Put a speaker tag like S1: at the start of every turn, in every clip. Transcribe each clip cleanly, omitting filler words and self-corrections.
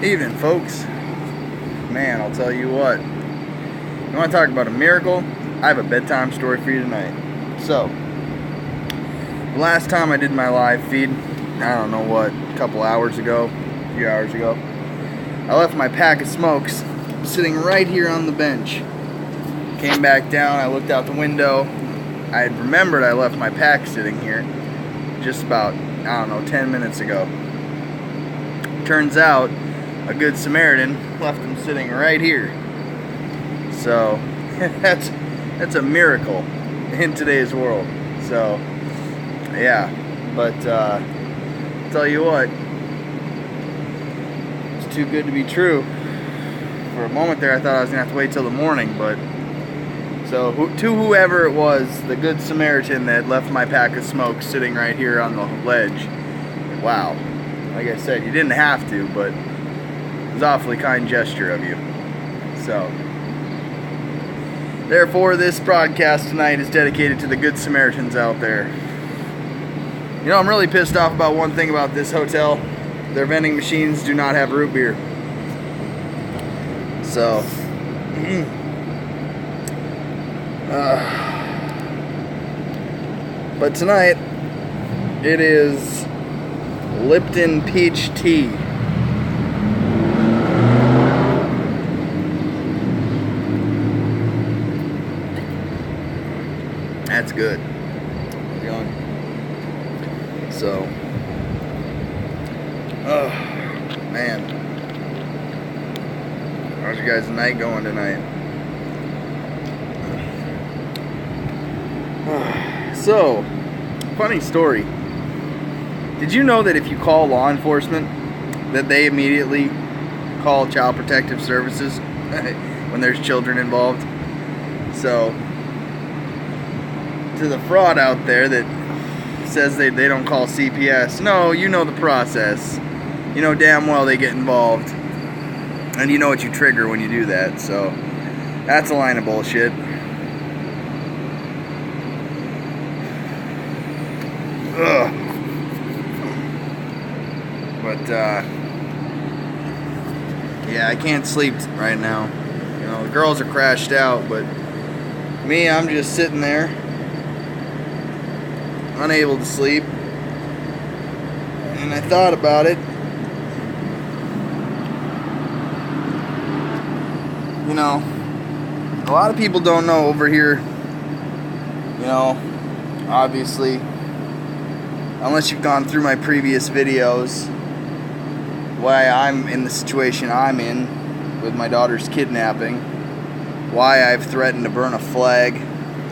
S1: Evening, folks. Man, I'll tell you what. You want to talk about a miracle? I have a bedtime story for you tonight. So, the last time I did my live feed, I don't know what, a couple hours ago, a few hours ago, I left my pack of smokes sitting right here on the bench. Came back down, I looked out the window. I had remembered I left my pack sitting here just about, 10 minutes ago. Turns out, a good Samaritan left them sitting right here. So, that's a miracle in today's world. So, yeah. But, I'll tell you what, it's too good to be true. For a moment there, I thought I was going to have to wait till the morning, but so, to whoever it was, the good Samaritan that left my pack of smokes sitting right here on the ledge, wow. Like I said, you didn't have to, but it was an awfully kind gesture of you. So, therefore, this broadcast tonight is dedicated to the good Samaritans out there. You know, I'm really pissed off about one thing about this hotel. Their vending machines do not have root beer. So, but tonight, it is Lipton peach tea. That's good. So, oh man, how's your guys' night going tonight? So, funny story. Did you know that if you call law enforcement, that they immediately call Child Protective Services when there's children involved? So, to the fraud out there that says they don't call CPS, no, you know the process. You know damn well they get involved. And you know what you trigger when you do that. So, that's a line of bullshit. Ugh. But, yeah, I can't sleep right now. You know, the girls are crashed out, but me, I'm just sitting there, unable to sleep. And I thought about it. You know, a lot of people don't know over here, you know, obviously, unless you've gone through my previous videos, why I'm in the situation I'm in with my daughter's kidnapping, why I've threatened to burn a flag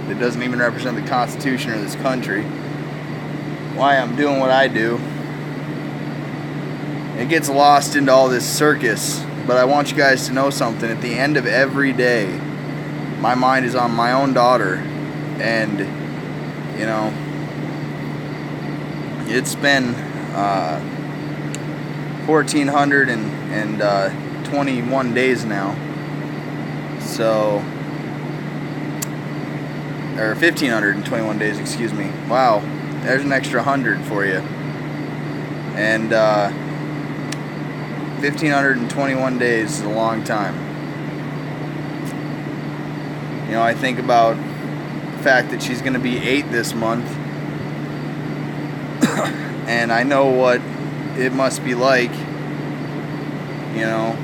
S1: that doesn't even represent the Constitution or this country, why I'm doing what I do. It gets lost into all this circus, but I want you guys to know something. At the end of every day, my mind is on my own daughter, and, you know, it's been 1,421 days now. So, or 1,521 days, excuse me. Wow, there's an extra 100 for you. And 1,521 days is a long time. You know, I think about the fact that she's going to be 8 this month. And I know what it must be like, you know,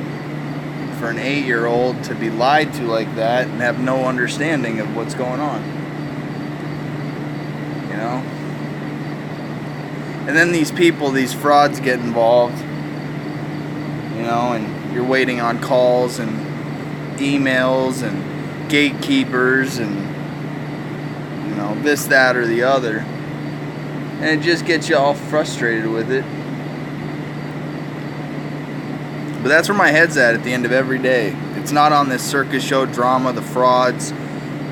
S1: for an 8-year-old to be lied to like that and have no understanding of what's going on. You know? And then these people, these frauds get involved, you know, and you're waiting on calls and emails and gatekeepers and, you know, this, that, or the other. And it just gets you all frustrated with it. But that's where my head's at the end of every day. It's not on this circus show drama, the frauds,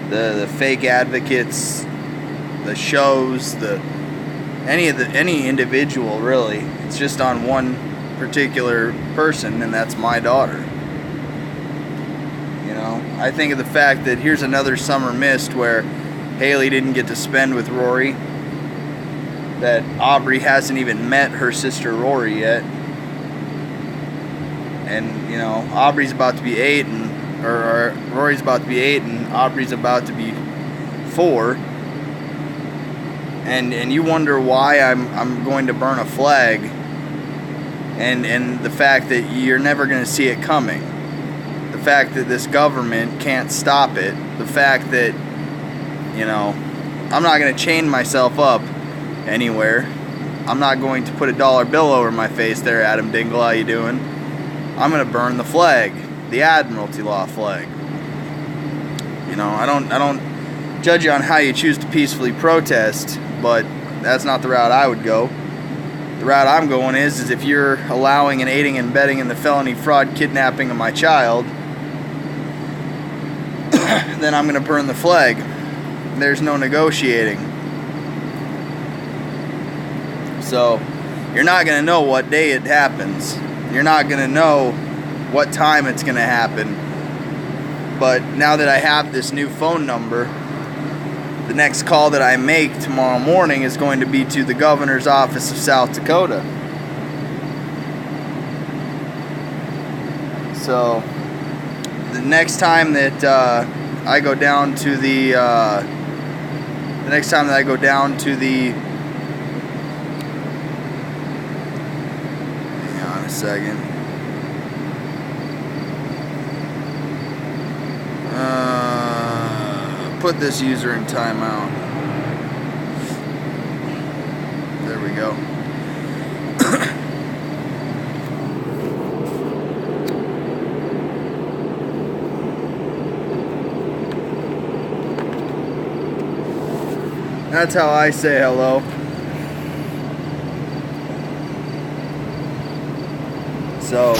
S1: the fake advocates, the shows, any individual really. It's just on one particular person, and that's my daughter. You know, I think of the fact that here's another summer missed where Haley didn't get to spend with Rory, that Aubrey hasn't even met her sister Rory yet, and you know, Aubrey's about to be 8, and or Rory's about to be 8, and Aubrey's about to be 4, and you wonder why I'm going to burn a flag, and the fact that you're never going to see it coming, the fact that this government can't stop it, the fact that, you know, I'm not going to chain myself up anywhere. I'm not going to put a dollar bill over my face there, Adam Dingle, how you doing? I'm going to burn the flag, the Admiralty Law flag. You know, I don't judge you on how you choose to peacefully protest, but that's not the route I would go. The route I'm going is if you're allowing and aiding and abetting in the felony fraud kidnapping of my child, then I'm going to burn the flag. There's no negotiating. So, you're not going to know what day it happens. You're not going to know what time it's going to happen. But now that I have this new phone number, the next call that I make tomorrow morning is going to be to the governor's office of South Dakota. So, the next time that I go down to the hang on a second. Put this user in timeout. There we go. That's how I say hello. So,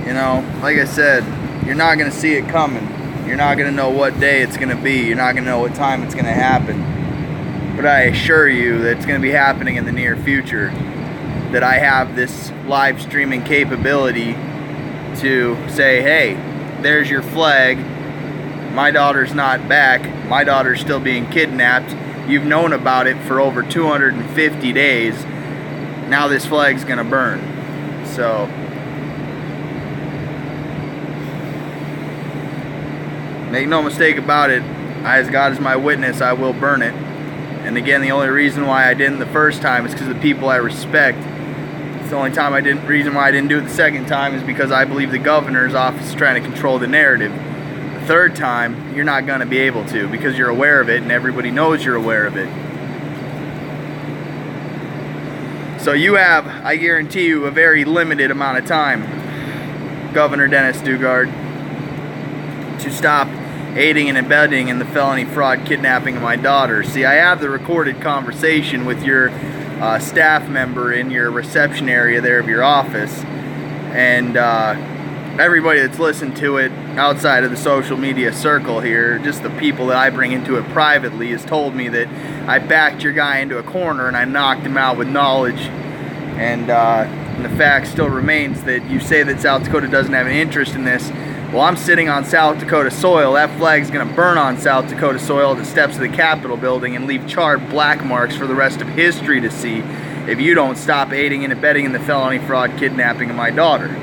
S1: you know, like I said, you're not going to see it coming. You're not going to know what day it's going to be. You're not going to know what time it's going to happen. But I assure you that it's going to be happening in the near future. That I have this live streaming capability to say, hey, there's your flag. My daughter's not back. My daughter's still being kidnapped. You've known about it for over 250 days. Now this flag's going to burn. So, make no mistake about it, as God is my witness, I will burn it. And again, the only reason why I didn't the first time is because of the people I respect. It's the only reason why I didn't do it the second time is because I believe the governor's office is trying to control the narrative. The third time, you're not going to be able to, because you're aware of it and everybody knows you're aware of it. So you have, I guarantee you, a very limited amount of time, Governor Dennis Dugard, to stop aiding and abetting in the felony fraud kidnapping of my daughter. See, I have the recorded conversation with your staff member in your reception area there of your office, and everybody that's listened to it outside of the social media circle here, just the people that I bring into it privately, has told me that I backed your guy into a corner and I knocked him out with knowledge. And the fact still remains that you say that South Dakota doesn't have an interest in this. Well, I'm sitting on South Dakota soil. That flag's going to burn on South Dakota soil at the steps of the Capitol building and leave charred black marks for the rest of history to see if you don't stop aiding and abetting in the felony fraud kidnapping of my daughter.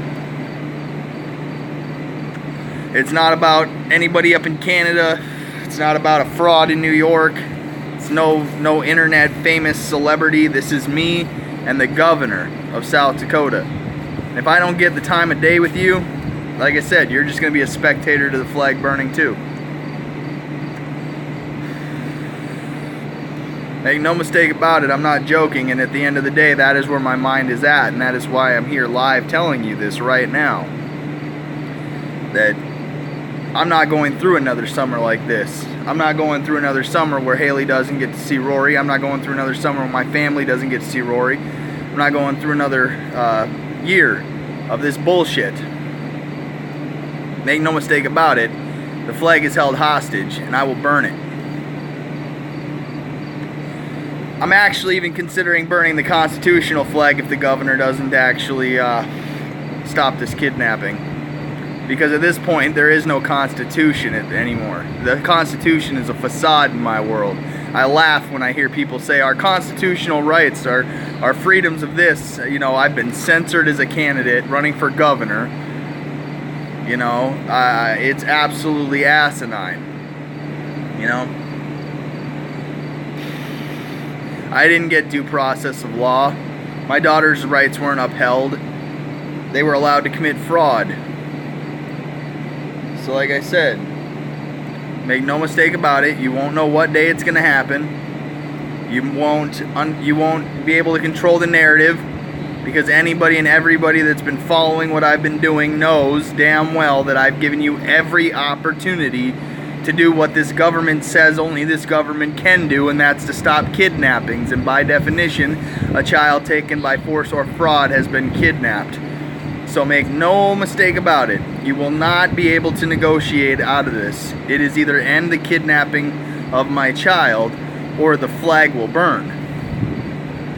S1: It's not about anybody up in Canada. It's not about a fraud in New York. It's no internet famous celebrity. This is me and the governor of South Dakota. And if I don't get the time of day with you, like I said, you're just going to be a spectator to the flag burning too. Make no mistake about it, I'm not joking, and at the end of the day, that is where my mind is at, and that is why I'm here live telling you this right now. That I'm not going through another summer like this. I'm not going through another summer where Haley doesn't get to see Rory. I'm not going through another summer where my family doesn't get to see Rory. I'm not going through another year of this bullshit. Make no mistake about it, the flag is held hostage, and I will burn it. I'm actually even considering burning the constitutional flag if the governor doesn't actually stop this kidnapping. Because at this point, there is no constitution anymore. The Constitution is a facade in my world. I laugh when I hear people say our constitutional rights, our freedoms of this. You know, I've been censored as a candidate running for governor. You know, it's absolutely asinine. You know, I didn't get due process of law. My daughter's rights weren't upheld. They were allowed to commit fraud. So like I said, make no mistake about it, you won't know what day it's going to happen. You won't be able to control the narrative, because anybody and everybody that's been following what I've been doing knows damn well that I've given you every opportunity to do what this government says only this government can do, and that's to stop kidnappings. And by definition, a child taken by force or fraud has been kidnapped. So make no mistake about it, you will not be able to negotiate out of this. It is either end the kidnapping of my child or the flag will burn.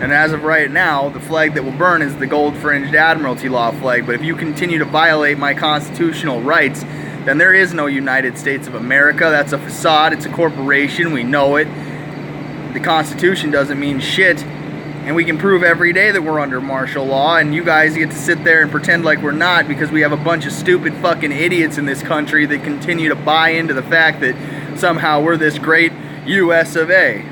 S1: And as of right now, the flag that will burn is the gold-fringed Admiralty Law flag. But if you continue to violate my constitutional rights, then there is no United States of America. That's a facade. It's a corporation. We know it. The Constitution doesn't mean shit. And we can prove every day that we're under martial law, and you guys get to sit there and pretend like we're not, because we have a bunch of stupid fucking idiots in this country that continue to buy into the fact that somehow we're this great US of A.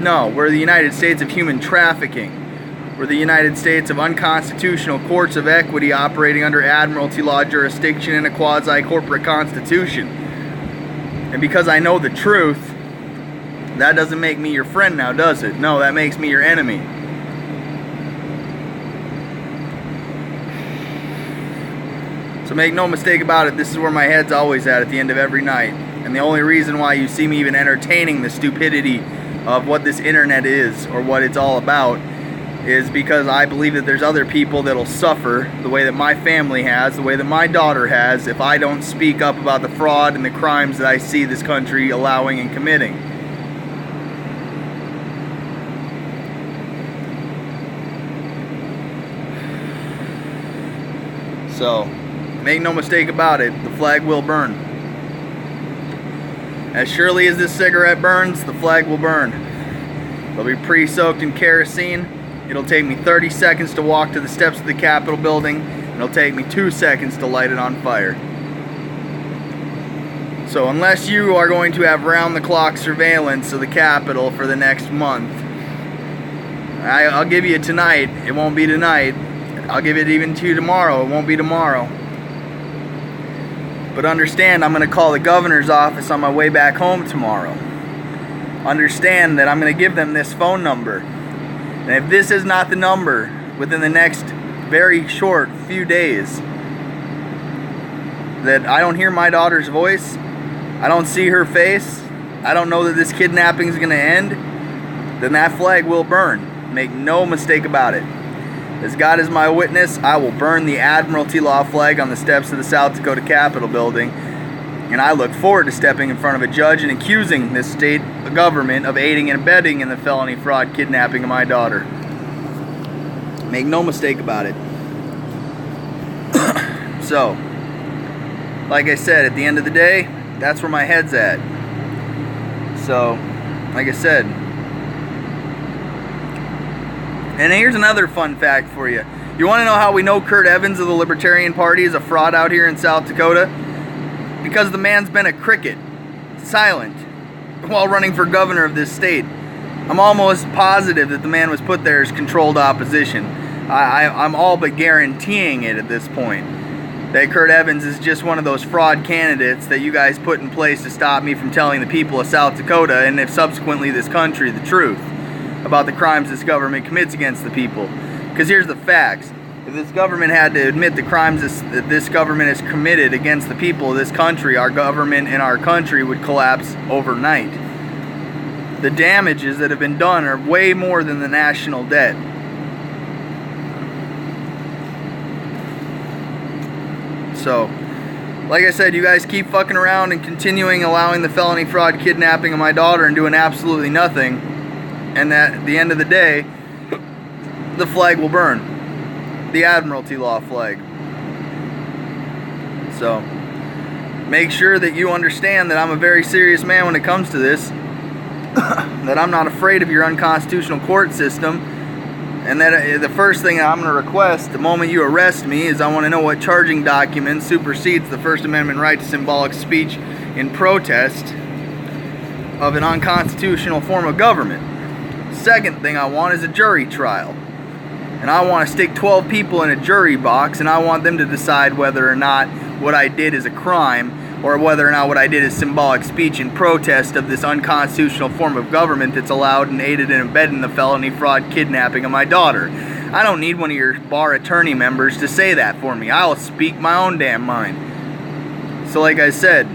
S1: No, we're the United States of human trafficking. We're the United States of unconstitutional courts of equity operating under Admiralty Law jurisdiction in a quasi-corporate constitution. And because I know the truth, that doesn't make me your friend now, does it? No, that makes me your enemy. So make no mistake about it, this is where my head's always at the end of every night. And the only reason why you see me even entertaining the stupidity of what this internet is, or what it's all about, is because I believe that there's other people that'll suffer the way that my family has, the way that my daughter has, if I don't speak up about the fraud and the crimes that I see this country allowing and committing. So, make no mistake about it, the flag will burn. As surely as this cigarette burns, the flag will burn. It'll be pre-soaked in kerosene. It'll take me 30 seconds to walk to the steps of the Capitol building. It'll take me 2 seconds to light it on fire. So unless you are going to have round-the-clock surveillance of the Capitol for the next month, I'll give you tonight. It won't be tonight. I'll give it even to you tomorrow. It won't be tomorrow. But understand, I'm going to call the governor's office on my way back home tomorrow. Understand that I'm going to give them this phone number. And if this is not the number within the next very short few days, that I don't hear my daughter's voice, I don't see her face, I don't know that this kidnapping is going to end, then that flag will burn. Make no mistake about it. As God is my witness, I will burn the Admiralty Law flag on the steps of the South Dakota Capitol building, and I look forward to stepping in front of a judge and accusing this state government of aiding and abetting in the felony fraud kidnapping of my daughter. Make no mistake about it. So, like I said, at the end of the day, that's where my head's at. So, like I said, and here's another fun fact for you. You want to know how we know Kurt Evans of the Libertarian Party is a fraud out here in South Dakota? Because the man's been a cricket, silent, while running for governor of this state. I'm almost positive that the man was put there as controlled opposition. I'm all but guaranteeing it at this point. That Kurt Evans is just one of those fraud candidates that you guys put in place to stop me from telling the people of South Dakota, and if subsequently this country, the truth about the crimes this government commits against the people. Because here's the facts. If this government had to admit the crimes that this government has committed against the people of this country, our government and our country would collapse overnight. The damages that have been done are way more than the national debt. So, like I said, you guys keep fucking around and continuing allowing the felony fraud kidnapping of my daughter and doing absolutely nothing. And at the end of the day, the flag will burn. The Admiralty Law flag. So, make sure that you understand that I'm a very serious man when it comes to this. that I'm not afraid of your unconstitutional court system, and that the first thing I'm going to request the moment you arrest me is I want to know what charging document supersedes the First Amendment right to symbolic speech in protest of an unconstitutional form of government. Second thing I want is a jury trial. And I want to stick 12 people in a jury box, and I want them to decide whether or not what I did is a crime, or whether or not what I did is symbolic speech in protest of this unconstitutional form of government that's allowed and aided and abetted in the felony fraud kidnapping of my daughter. I don't need one of your bar attorney members to say that for me. I'll speak my own damn mind. So like I said,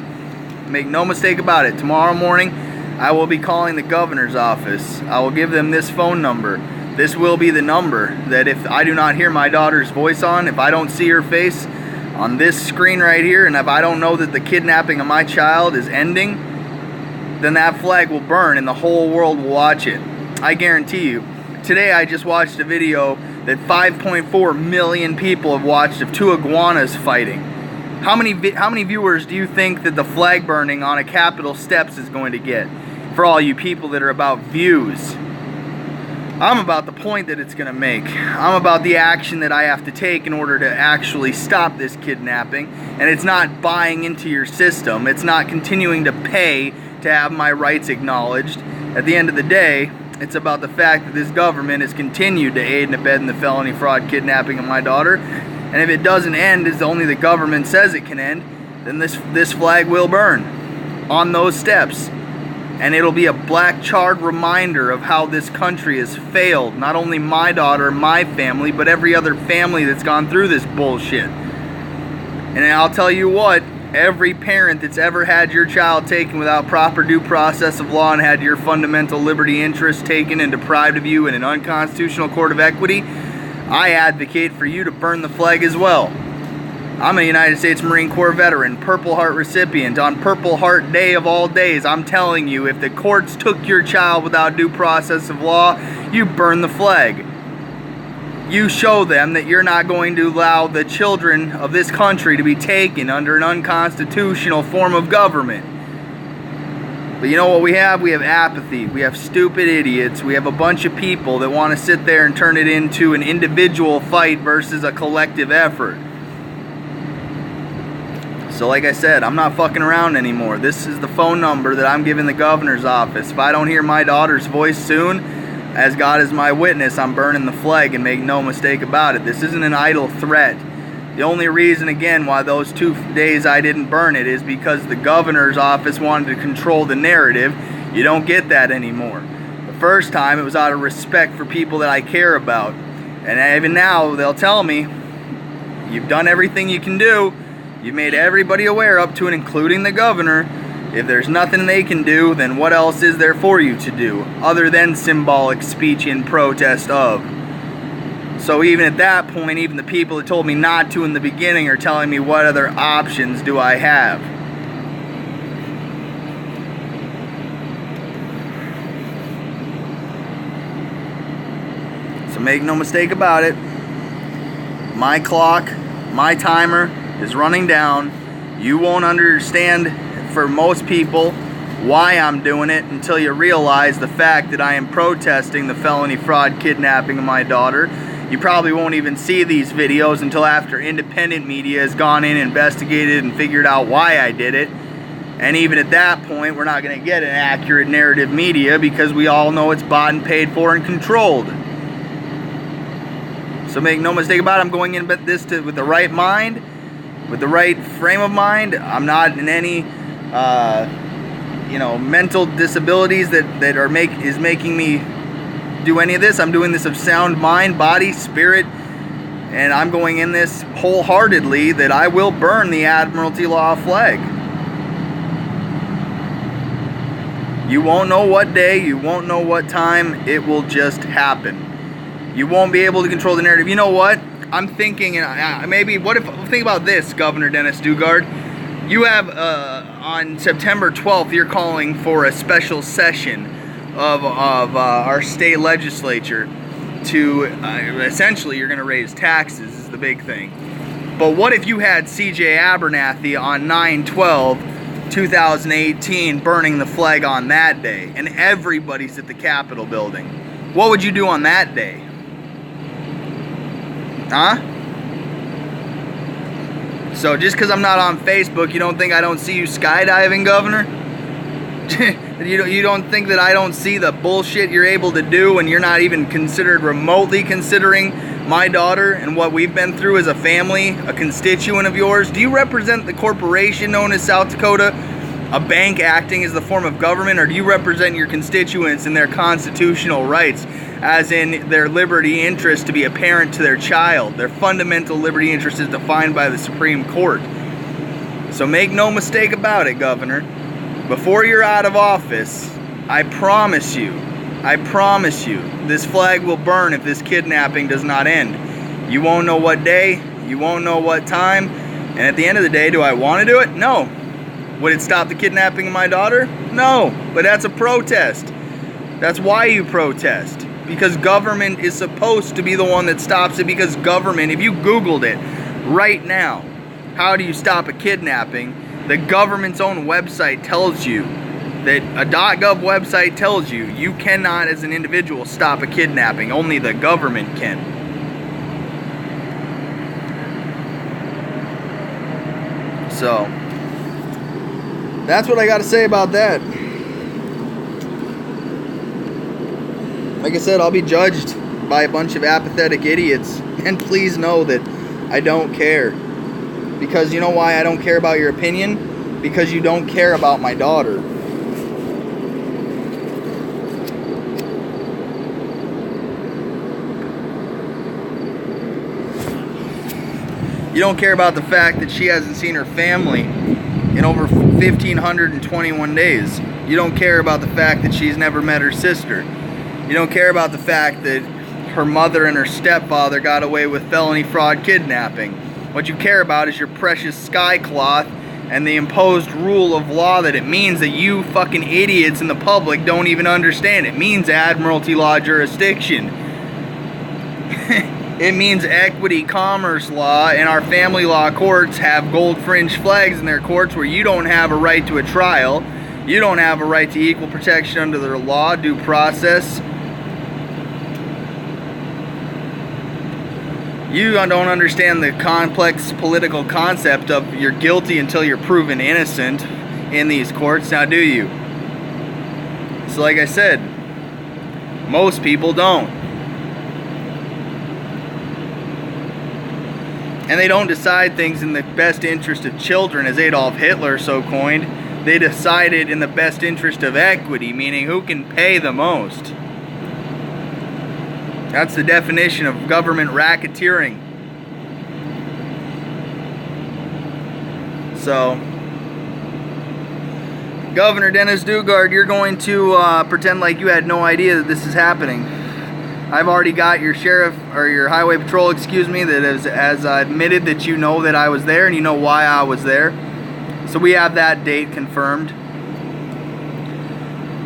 S1: make no mistake about it, tomorrow morning I will be calling the governor's office. I will give them this phone number. This will be the number that if I do not hear my daughter's voice on, if I don't see her face on this screen right here, and if I don't know that the kidnapping of my child is ending, then that flag will burn and the whole world will watch it. I guarantee you. Today I just watched a video that 5.4 million people have watched of two iguanas fighting. How many viewers do you think that the flag burning on a Capitol steps is going to get? For all you people that are about views. I'm about the point that it's going to make. I'm about the action that I have to take in order to actually stop this kidnapping. And it's not buying into your system. It's not continuing to pay to have my rights acknowledged. At the end of the day, it's about the fact that this government has continued to aid and abet in the felony fraud kidnapping of my daughter. And if it doesn't end as only the government says it can end, then this flag will burn on those steps. And it'll be a black charred reminder of how this country has failed. Not only my daughter, my family, but every other family that's gone through this bullshit. And I'll tell you what, every parent that's ever had your child taken without proper due process of law and had your fundamental liberty interests taken and deprived of you in an unconstitutional court of equity, I advocate for you to burn the flag as well. I'm a United States Marine Corps veteran, Purple Heart recipient. On Purple Heart Day of all days, I'm telling you, if the courts took your child without due process of law, you burn the flag. You show them that you're not going to allow the children of this country to be taken under an unconstitutional form of government. But you know what we have? We have apathy. We have stupid idiots. We have a bunch of people that want to sit there and turn it into an individual fight versus a collective effort. So like I said, I'm not fucking around anymore. This is the phone number that I'm giving the governor's office. If I don't hear my daughter's voice soon, as God is my witness, I'm burning the flag, and make no mistake about it. This isn't an idle threat. The only reason, again, why those 2 days I didn't burn it is because the governor's office wanted to control the narrative. You don't get that anymore. The first time, it was out of respect for people that I care about. And even now, they'll tell me, you've done everything you can do. You've made everybody aware, up to and including the governor. If there's nothing they can do, then what else is there for you to do other than symbolic speech in protest of? So even at that point, even the people that told me not to in the beginning are telling me, what other options do I have? So make no mistake about it, my clock, my timer is running down. You won't understand, for most people, why I'm doing it until you realize the fact that I am protesting the felony fraud kidnapping of my daughter. You probably won't even see these videos until after independent media has gone in, investigated, and figured out why I did it. And even at that point, we're not going to get an accurate narrative media because we all know it's bought and paid for and controlled. So make no mistake about it, I'm going in this with the right mind, with the right frame of mind. I'm not in any, mental disabilities that are making me do any of this. I'm doing this of sound mind, body, spirit, and I'm going in this wholeheartedly that I will burn the Admiralty Law flag. You won't know what day, you won't know what time, it will just happen. You won't be able to control the narrative. You know what? I'm thinking, think about this, Governor Dennis Dugard. You have, on September 12th, you're calling for a special session of our state legislature to, essentially, you're going to raise taxes is the big thing. But what if you had C.J. Abernathy on 9/12 2018 burning the flag on that day, and everybody's at the Capitol building. What would you do on that day? Huh? So just because I'm not on Facebook, you don't think I don't see you skydiving, Governor? You don't think that I don't see the bullshit you're able to do when you're not even remotely considering my daughter and what we've been through as a family, a constituent of yours? Do you represent the corporation known as South Dakota, a bank acting as the form of government, or do you represent your constituents and their constitutional rights, as in their liberty interest to be a parent to their child? Their fundamental liberty interest is defined by the Supreme Court. So make no mistake about it, Governor. Before you're out of office, I promise you, this flag will burn if this kidnapping does not end. You won't know what day, you won't know what time, and at the end of the day, do I want to do it? No. Would it stop the kidnapping of my daughter? No, but that's a protest. That's why you protest. Because government is supposed to be the one that stops it, because government, if you Googled it right now, how do you stop a kidnapping? The government's own website tells you, that a .gov website tells you, you cannot as an individual stop a kidnapping. Only the government can. So, that's what I got to say about that. Like I said, I'll be judged by a bunch of apathetic idiots. And please know that I don't care. Because you know why I don't care about your opinion? Because you don't care about my daughter. You don't care about the fact that she hasn't seen her family in over 1,521 days. You don't care about the fact that she's never met her sister. You don't care about the fact that her mother and her stepfather got away with felony fraud kidnapping. What you care about is your precious sky cloth and the imposed rule of law that it means that you fucking idiots in the public don't even understand. It means admiralty law jurisdiction. It means equity commerce law, and our family law courts have gold fringe flags in their courts where you don't have a right to a trial. You don't have a right to equal protection under the law, due process. You don't understand the complex political concept of you're guilty until you're proven innocent in these courts, now do you? So like I said, most people don't. And they don't decide things in the best interest of children, as Adolf Hitler so coined. They decide it in the best interest of equity, meaning who can pay the most. That's the definition of government racketeering. So, Governor Dennis Dugard, you're going to pretend like you had no idea that this is happening. I've already got your sheriff, or your highway patrol, excuse me, that has admitted that you know that I was there and you know why I was there. So we have that date confirmed.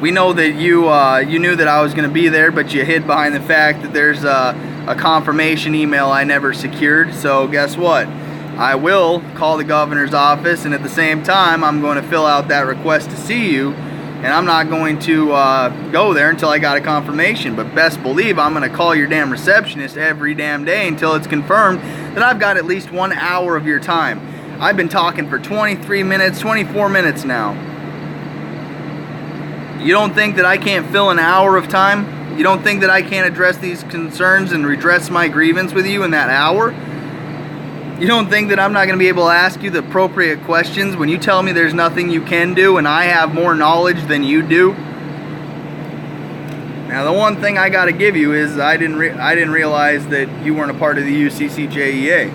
S1: We know that you knew that I was going to be there, but you hid behind the fact that there's a confirmation email I never secured. So guess what? I will call the governor's office, and at the same time, I'm going to fill out that request to see you. And I'm not going to go there until I got a confirmation. But best believe I'm going to call your damn receptionist every damn day until it's confirmed that I've got at least 1 hour of your time. I've been talking for 23 minutes, 24 minutes now. You don't think that I can't fill an hour of time? You don't think that I can't address these concerns and redress my grievance with you in that hour? You don't think that I'm not going to be able to ask you the appropriate questions when you tell me there's nothing you can do and I have more knowledge than you do? Now, the one thing I got to give you is I didn't realize that you weren't a part of the UCCJEA.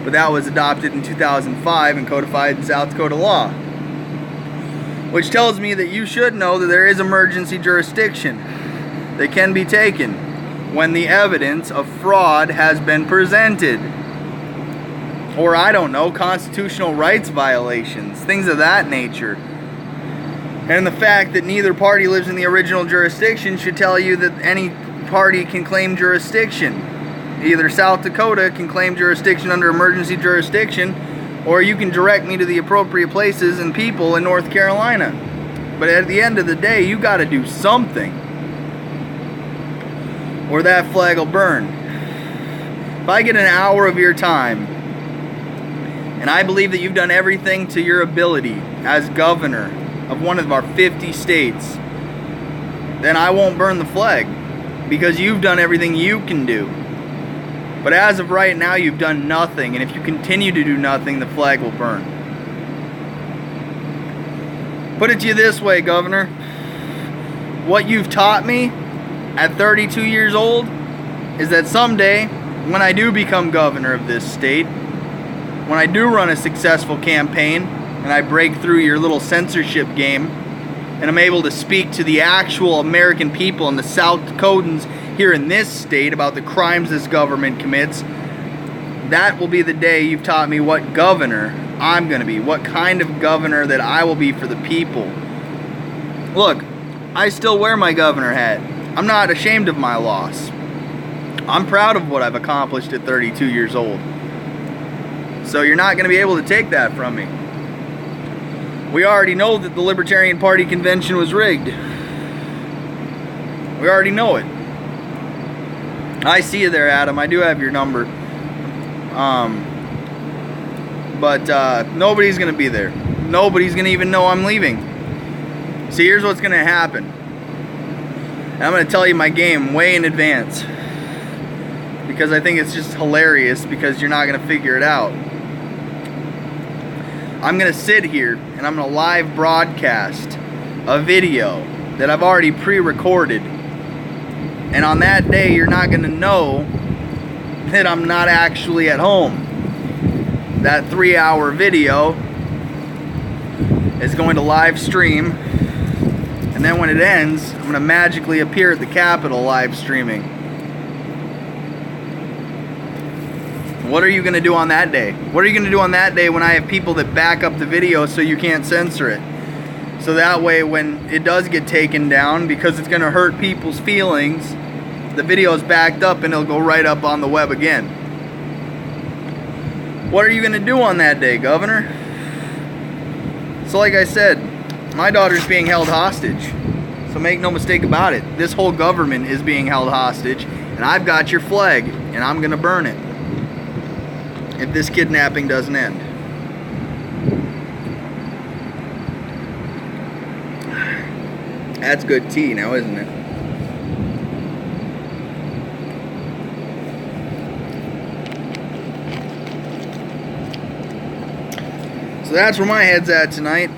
S1: But that was adopted in 2005 and codified in South Dakota law. Which tells me that you should know that there is emergency jurisdiction that can be taken when the evidence of fraud has been presented. Or, I don't know, constitutional rights violations, things of that nature. And the fact that neither party lives in the original jurisdiction should tell you that any party can claim jurisdiction. Either South Dakota can claim jurisdiction under emergency jurisdiction, or you can direct me to the appropriate places and people in North Carolina. But at the end of the day, you got to do something, or that flag will burn. If I get an hour of your time, and I believe that you've done everything to your ability as governor of one of our 50 states, then I won't burn the flag, because you've done everything you can do. But as of right now, you've done nothing, and if you continue to do nothing, the flag will burn. Put it to you this way, Governor. What you've taught me at 32 years old is that someday, when I do become governor of this state, when I do run a successful campaign, and I break through your little censorship game, and I'm able to speak to the actual American people and the South Dakotans here in this state about the crimes this government commits, that will be the day you've taught me what governor I'm going to be, what kind of governor that I will be for the people. Look, I still wear my governor hat. I'm not ashamed of my loss. I'm proud of what I've accomplished at 32 years old. So you're not going to be able to take that from me. We already know that the Libertarian Party convention was rigged. We already know it. I see you there, Adam. I do have your number. But nobody's going to be there. Nobody's going to even know I'm leaving. See, here's what's going to happen. And I'm going to tell you my game way in advance, because I think it's just hilarious, because you're not going to figure it out. I'm going to sit here and I'm going to live broadcast a video that I've already pre-recorded. And on that day, you're not going to know that I'm not actually at home. That 3-hour video is going to live stream, and then when it ends, I'm going to magically appear at the Capitol live streaming. What are you going to do on that day? What are you going to do on that day when I have people that back up the video so you can't censor it? So that way, when it does get taken down, because it's going to hurt people's feelings, the video is backed up and it'll go right up on the web again. What are you going to do on that day, Governor? So like I said, my daughter's being held hostage. So make no mistake about it. This whole government is being held hostage, and I've got your flag, and I'm going to burn it if this kidnapping doesn't end. That's good tea now, isn't it? So that's where my head's at tonight.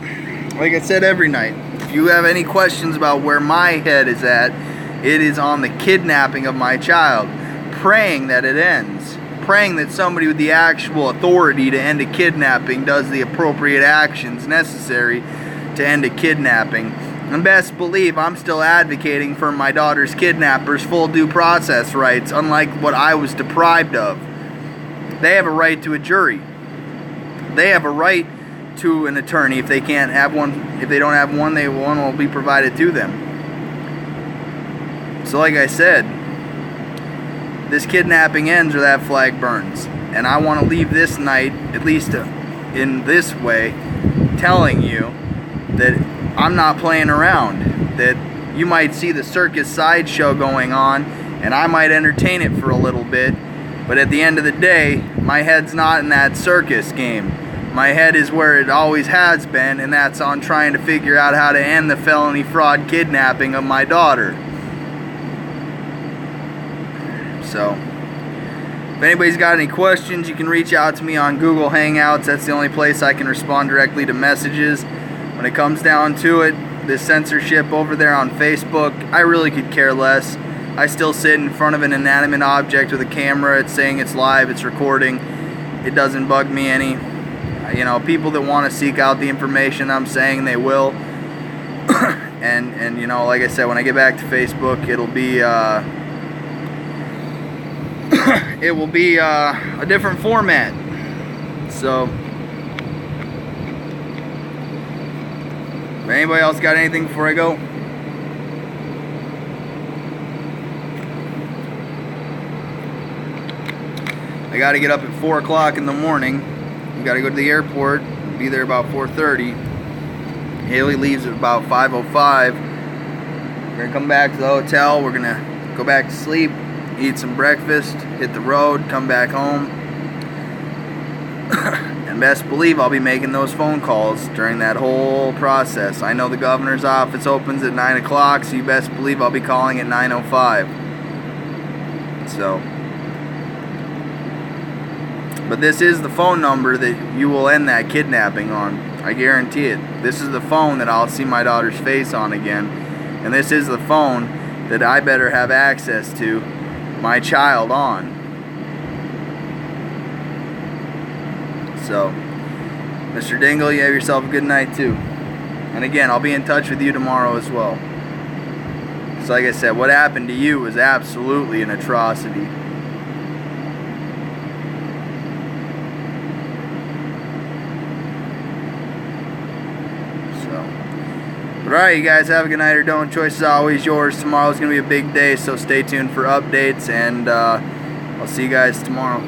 S1: Like I said, every night. If you have any questions about where my head is at, it is on the kidnapping of my child. Praying that it ends. Praying that somebody with the actual authority to end a kidnapping does the appropriate actions necessary to end a kidnapping. And best believe I'm still advocating for my daughter's kidnappers' full due process rights, unlike what I was deprived of. They have a right to a jury. They have a right to an attorney. If they can't have one, if they don't have one, one will be provided to them. So like I said, this kidnapping ends or that flag burns. And I want to leave this night, at least in this way, telling you that I'm not playing around. That you might see the circus sideshow going on, and I might entertain it for a little bit, but at the end of the day, my head's not in that circus game. My head is where it always has been, and that's on trying to figure out how to end the felony fraud kidnapping of my daughter. So, if anybody's got any questions, you can reach out to me on Google Hangouts. That's the only place I can respond directly to messages. When it comes down to it, this censorship over there on Facebook, I really could care less. I still sit in front of an inanimate object with a camera. It's saying it's live, it's recording. It doesn't bug me any. You know, people that want to seek out the information I'm saying, they will. and you know, like I said, when I get back to Facebook, it'll be it will be a different format. So, anybody else got anything before I go? I got to get up at 4 o'clock in the morning We gotta go to the airport. Be there about 4:30. Haley leaves at about 5:05. We're gonna come back to the hotel. We're gonna go back to sleep, eat some breakfast, hit the road, come back home. And best believe I'll be making those phone calls during that whole process. I know the governor's office opens at 9 o'clock, so you best believe I'll be calling at 9:05. So, but this is the phone number that you will end that kidnapping on. I guarantee it. This is the phone that I'll see my daughter's face on again. And this is the phone that I better have access to my child on. So, Mr. Dingle, you have yourself a good night too. And again, I'll be in touch with you tomorrow as well. So like I said, what happened to you was absolutely an atrocity. But alright, you guys have a good night, or don't. Choice is always yours. Tomorrow's going to be a big day, so stay tuned for updates, and I'll see you guys tomorrow.